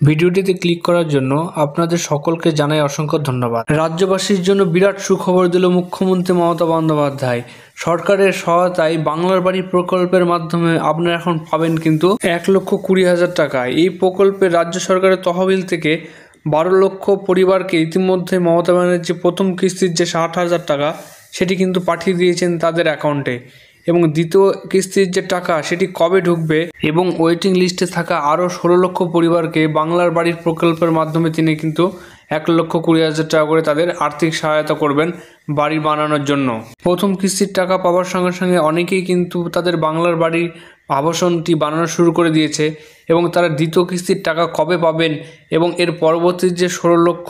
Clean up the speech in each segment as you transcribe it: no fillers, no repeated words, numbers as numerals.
ভিডিওটিতে ক্লিক করার জন্য আপনাদের সকলকে জানাই অসংখ্য ধন্যবাদ। রাজ্যবাসীর জন্য বিরাট সুখবর দিল মুখ্যমন্ত্রী মমতা বন্দ্যোপাধ্যায়। সরকারের সহায়তায় বাংলার বাড়ি প্রকল্পের মাধ্যমে আপনারা এখন পাবেন কিন্তু 1,20,000 টাকা। এই প্রকল্পে রাজ্য সরকারের তহবিল থেকে 12 লক্ষ পরিবারকে ইতিমধ্যে মমতা ব্যানার্জি প্রথম কিস্তির যে 60,000 টাকা সেটি কিন্তু পাঠিয়ে দিয়েছেন তাদের অ্যাকাউন্টে, এবং দ্বিতীয় কিস্তির যে টাকা সেটি কবে ঢুকবে এবং ওয়েটিং লিস্টে থাকা আরও 16 লক্ষ পরিবারকে বাংলার বাড়ির প্রকল্পের মাধ্যমে তিনি কিন্তু 1,20,000 টাকা করে তাদের আর্থিক সহায়তা করবেন বাড়ি বানানোর জন্য। প্রথম কিস্তির টাকা পাওয়ার সঙ্গে সঙ্গে অনেকেই কিন্তু তাদের বাংলার বাড়ির আবাসনটি বানানো শুরু করে দিয়েছে, এবং তারা দ্বিতীয় কিস্তির টাকা কবে পাবেন এবং এর পরবর্তী যে 16 লক্ষ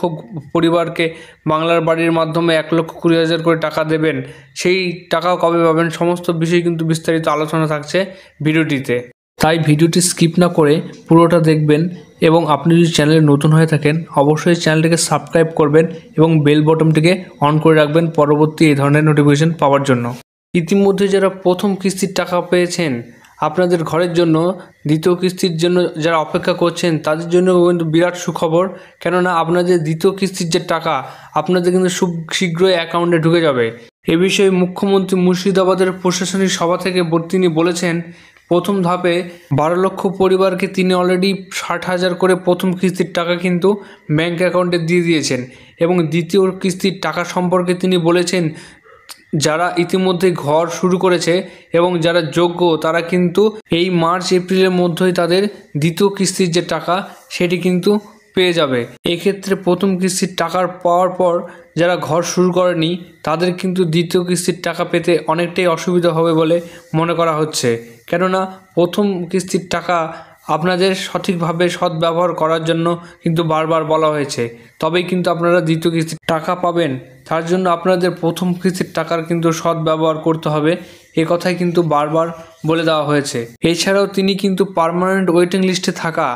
পরিবারকে বাংলার বাড়ির মাধ্যমে 1,20,000 করে টাকা দেবেন সেই টাকা কবে পাবেন সমস্ত বিষয় কিন্তু বিস্তারিত আলোচনা থাকছে ভিডিওটিতে। তাই ভিডিওটি স্কিপ না করে পুরোটা দেখবেন, এবং আপনি যদি চ্যানেলে নতুন হয়ে থাকেন অবশ্যই চ্যানেলটিকে সাবস্ক্রাইব করবেন এবং বেল বটনটিকে অন করে রাখবেন পরবর্তী এই ধরনের নোটিফিকেশন পাওয়ার জন্য। ইতিমধ্যে যারা প্রথম কিস্তির টাকা পেয়েছেন আপনাদের ঘরের জন্য, দ্বিতীয় কিস্তির জন্য যারা অপেক্ষা করছেন তাদের জন্য কিন্তু বিরাট সুখবর, কেননা আপনাদের দ্বিতীয় কিস্তির যে টাকা আপনাদের কিন্তু শীঘ্রই অ্যাকাউন্টে ঢুকে যাবে। এ বিষয়ে মুখ্যমন্ত্রী মুর্শিদাবাদের প্রশাসনিক সভা থেকে তিনি বলেছেন, প্রথম ধাপে 12 লক্ষ পরিবারকে তিনি অলরেডি 60,000 করে প্রথম কিস্তির টাকা কিন্তু ব্যাঙ্ক অ্যাকাউন্টে দিয়ে দিয়েছেন, এবং দ্বিতীয় কিস্তির টাকা সম্পর্কে তিনি বলেছেন যারা ইতিমধ্যে ঘর শুরু করেছে এবং যারা যোগ্য তারা কিন্তু এই মার্চ এপ্রিলের মধ্যেই তাদের দ্বিতীয় কিস্তির যে টাকা সেটি কিন্তু পেয়ে যাবে। এক্ষেত্রে প্রথম কিস্তির টাকা পাওয়ার পর যারা ঘর শুরু করেনি তাদের কিন্তু দ্বিতীয় কিস্তির টাকা পেতে অনেকটাই অসুবিধা হবে বলে মনে করা হচ্ছে, কেননা প্রথম কিস্তির টাকা আপনাদের সঠিকভাবে সদ্ব্যবহার করার জন্য কিন্তু বারবার বলা হয়েছে, তবেই কিন্তু আপনারা দ্বিতীয় কিস্তির টাকা পাবেন। তার জন্য আপনাদের প্রথম কিস্তির টাকার কিন্তু সদ্ব্যবহার করতে হবে, এ কথাই কিন্তু বারবার বলে দেওয়া হয়েছে। এছাড়াও তিনি কিন্তু পার্মানেন্ট ওয়েটিং লিস্টে থাকা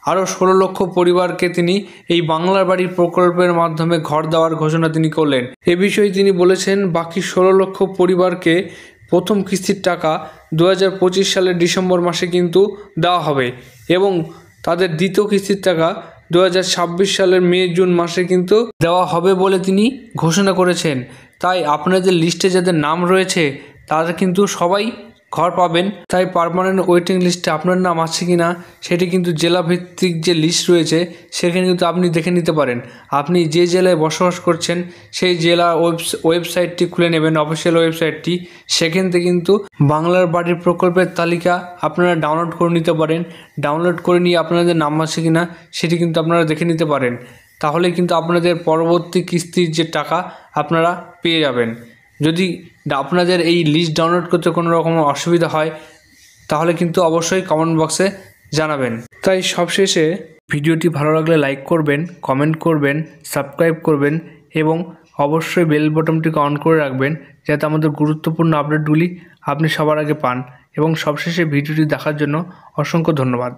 আরও 16 লক্ষ পরিবারকে তিনি এই বাংলার বাড়ির প্রকল্পের মাধ্যমে ঘর দেওয়ার ঘোষণা তিনি করলেন। এ বিষয়ে তিনি বলেছেন, বাকি 16 লক্ষ পরিবারকে প্রথম কিস্তির টাকা 2025 সালের ডিসেম্বর মাসে কিন্তু দেওয়া হবে, এবং তাদের দ্বিতীয় কিস্তির টাকা 2026 সালের মে জুন মাসে কিন্তু দেওয়া হবে বলে তিনি ঘোষণা করেছেন। তাই আপনাদের লিস্টে যাদের নাম রয়েছে তারা কিন্তু সবাই ঘর পাবেন। তাই পার্মানেন্ট ওয়েটিং লিস্টে আপনার নাম আছে কি না সেটি কিন্তু জেলাভিত্তিক যে লিস্ট রয়েছে সেখানে কিন্তু আপনি দেখে নিতে পারেন। আপনি যে জেলায় বসবাস করছেন সেই জেলার ওয়েবসাইটটি খুলে নেবেন, অফিসিয়াল ওয়েবসাইটটি, সেখান থেকে কিন্তু বাংলার বাড়ির প্রকল্পের তালিকা আপনারা ডাউনলোড করে নিতে পারেন। ডাউনলোড করে নিয়ে আপনাদের নাম আছে কি না সেটি কিন্তু আপনারা দেখে নিতে পারেন, তাহলে কিন্তু আপনাদের পরবর্তী কিস্তির যে টাকা আপনারা পেয়ে যাবেন। যদি আপনাদের এই লিস্ট ডাউনলোড করতে কোনো রকম অসুবিধা হয় তাহলে কিন্তু অবশ্যই কমেন্ট বক্সে জানাবেন। তাই সবশেষে ভিডিওটি ভালো লাগলে লাইক করবেন, কমেন্ট করবেন, সাবস্ক্রাইব করবেন এবং অবশ্যই বেল বটনটিকে অন করে রাখবেন যাতে আমাদের গুরুত্বপূর্ণ আপডেটগুলি আপনি সবার আগে পান। এবং সবশেষে ভিডিওটি দেখার জন্য অসংখ্য ধন্যবাদ।